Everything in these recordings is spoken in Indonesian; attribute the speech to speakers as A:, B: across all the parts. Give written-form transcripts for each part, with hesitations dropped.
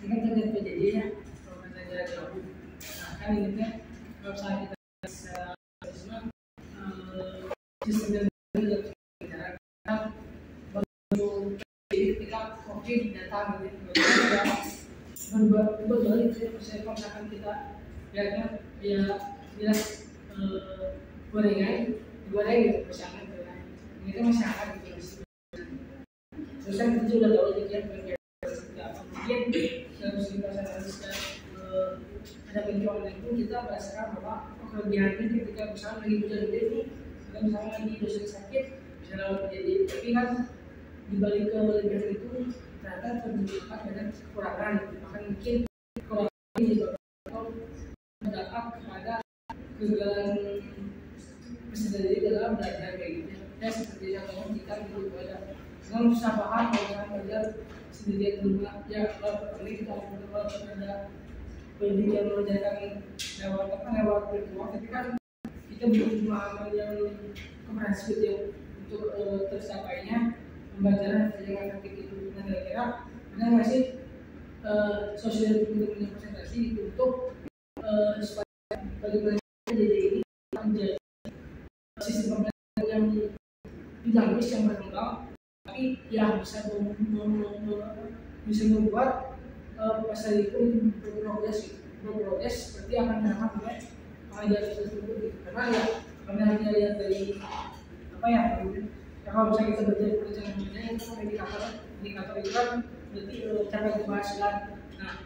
A: ini kan terkait PJJ ya, pembelajaran jarak jauh. Nah kan ini kan kalau misalnya kita secara sistem yang jarak baru ketika COVID datang gitu, berbalik saya misalkan kita lihatnya ya gorengan gitu misalkan ini kan masyarakat gitu. Terus kan kita juga tahu jadi mungkin harus dipasankan ada penjualan itu kita merasakan bahwa kelebihannya ketika misalnya lagi hujan gede nih, atau misalnya lagi dosen sakit bisa lewat PJJ. Tapi kan dibalik kelebihan itu ternyata terdapat banyak kekurangan, bahkan mungkin kekurangan ini juga berdampak kepada kegagalan peserta didik dalam belajar kayak gitu. Ya seperti yang kamu kita gitu ada dengan susah paham kalau misalnya belajar sendirian di rumah ya kalau ini kita ada pendidikan mengajarkan lewat virtual, tapi kan kita butuh pemahaman yang komprehensif ya untuk tercapainya pembelajaran yang efektif itu. Nah kira-kira ada nggak sih sosial untuk presentasi untuk supaya bagaimana jadi ini menjadi sistem pembelajaran yang dinamis yang berkembang, tapi yang bisa membuat pasal itu berprogres seperti akan dilakukan oleh pengajar tersebut. Karena ya kami hanya lihat dari apa ya, kalau misalnya kita belajar itu indikator itu kan berarti cara keberhasilan. Nah,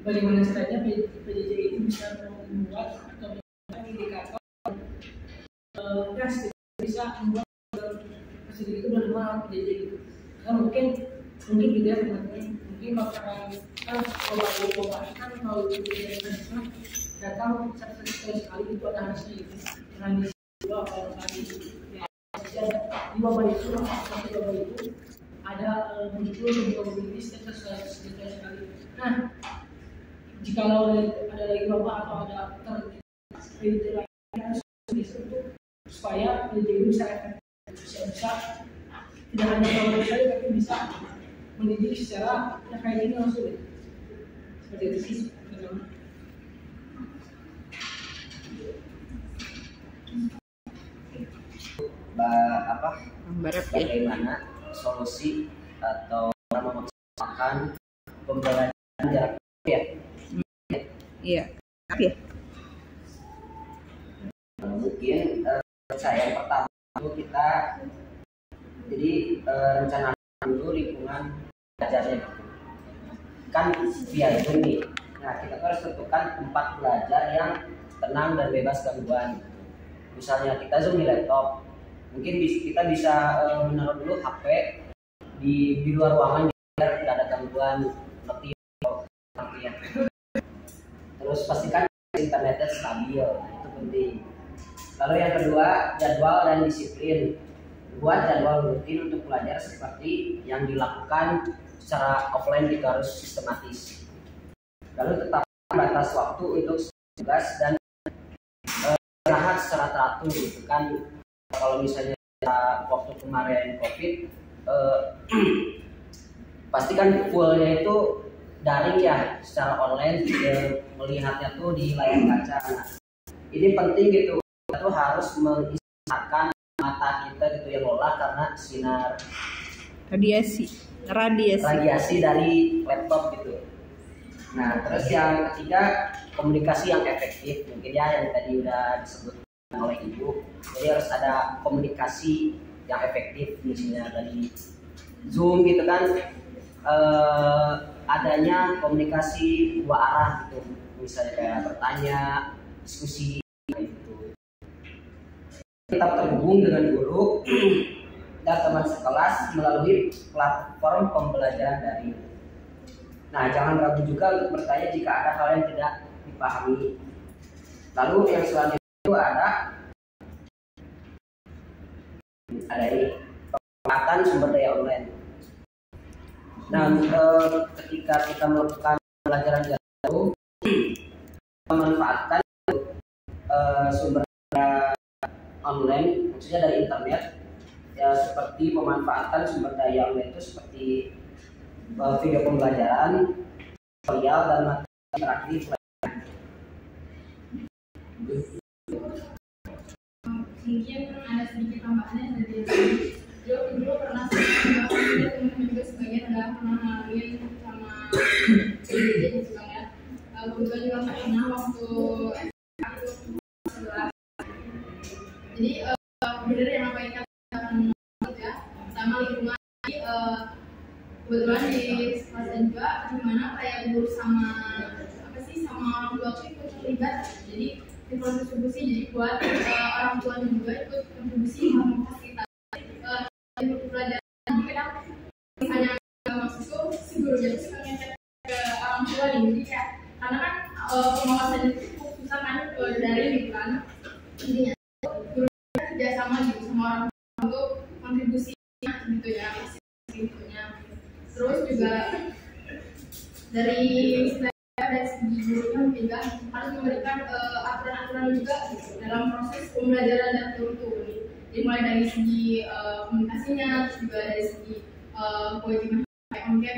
A: bagaimana caranya PJJ itu bisa membuat atau indikator yang bisa membuat sedikit itu benar-benar PJJ gitu. Karena mungkin gitu ya teman-teman, mungkin bakalan coba kan kalau itu datang sekali itu ada hasilnya gitu. Dengan dua kalau tadi di bawah itu ada muncul probabilitas sesuatu sekali. Nah, jika ada lagi bapak atau ada terkait harus untuk supaya PJJ bisa tidak hanya kalau saja tapi bisa mendidik secara kayak ini langsung seperti itu sih.
B: Bagaimana solusi atau memaksimalkan pembelajaran jarak jauh ya?
C: Iya.
B: Mungkin saya pertama kita jadi rencana dulu lingkungan belajarnya kan via Zoom nih. Nah kita harus tentukan tempat belajar yang tenang dan bebas gangguan. Misalnya kita Zoom di laptop, mungkin kita bisa menaruh dulu HP di luar ruangan biar tidak ada gangguan seperti ya. Terus pastikan internetnya stabil, itu penting. Lalu yang kedua, jadwal dan disiplin. Buat jadwal rutin untuk belajar seperti yang dilakukan secara offline jika harus sistematis. Lalu tetapkan batas waktu untuk tugas dan istirahat secara teratur gitu kan. Kalau misalnya waktu kemarin COVID pasti kan fullnya itu daring ya, secara online melihatnya tuh di layar kaca. Nah, ini penting gitu, kita tuh harus mengistirahatkan mata kita gitu ya lelah karena sinar
C: radiasi
B: dari laptop gitu. Nah terus yang ketiga, komunikasi yang efektif mungkin ya yang tadi udah disebut oleh ibu. Jadi harus ada komunikasi yang efektif misalnya dari Zoom gitu kan, adanya komunikasi dua arah gitu, misalnya kayak bertanya, diskusi gitu. Tetap terhubung dengan guru dan teman sekelas melalui platform pembelajaran daring. Nah, jangan ragu juga untuk bertanya jika ada hal yang tidak dipahami. Lalu yang selanjutnya itu ada ini pemanfaatan sumber daya online. Nah, ketika kita melakukan pembelajaran jarak jauh, memanfaatkan sumber daya online, maksudnya dari internet, ya seperti pemanfaatan sumber daya online itu seperti video pembelajaran, tutorial dan materi interaktif.
D: Mungkin ada sedikit tambahannya dari dulu pernah teman-teman juga sebagian udah pernah ngalamin sama PJJ gitu kan ya. Kebetulan juga pernah waktu SMA itu sebelah. Jadi bener yang apa yang katakan ya, sama lingkungan kebetulan di sekolah juga dimana kayak guru sama apa sih sama orang tua itu ikut terlibat. Jadi di proses diskusi jadi buat orang tua juga ikut kontribusi memfasilitasi pelajaran. Jadi kadang misalnya maksudku si gurunya itu suka ngecek ke orang tua nih, jadi ya karena kan pengawasan itu susah kan dari gitu kan, intinya gurunya kerjasama gitu sama orang tua untuk kontribusi gitu ya, gitunya. Terus juga dari segi gurunya juga harus memberikan aturan-aturan juga dalam proses pembelajaran dan turun-turun. Jadi mulai dari segi komunikasinya, terus juga dari segi kewajiban on cam,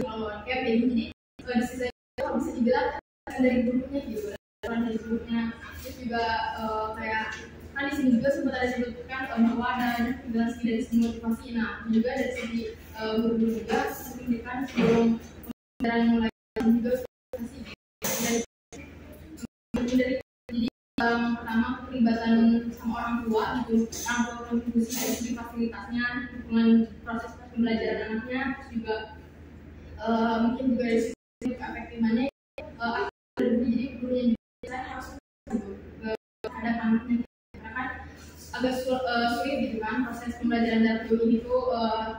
D: kalau on cam, jadi di sisi itu bisa dibilang dari gurunya gitu, dari gurunya. Terus juga kayak kan di sini juga sempat ada disebutkan bahwa ada generasi dari segi motivasi. Nah juga dari segi guru juga memberikan sebelum pembelajaran mulai juga dari jadi pertama keterlibatan sama orang tua gitu, orang tua kontribusi dari segi fasilitasnya dengan proses pembelajaran anaknya, terus juga mungkin juga dari segi efektifannya jadi gurunya juga saya harus terhadap anaknya karena kan agak sulit gitu kan proses pembelajaran dari dulu itu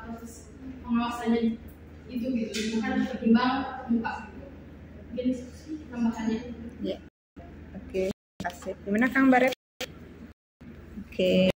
D: proses pengawasannya itu gitu kan ketimbang muka gitu. Mungkin tambahannya.
C: Ya. Oke, terima kasih. Gimana Kang Baret? Oke.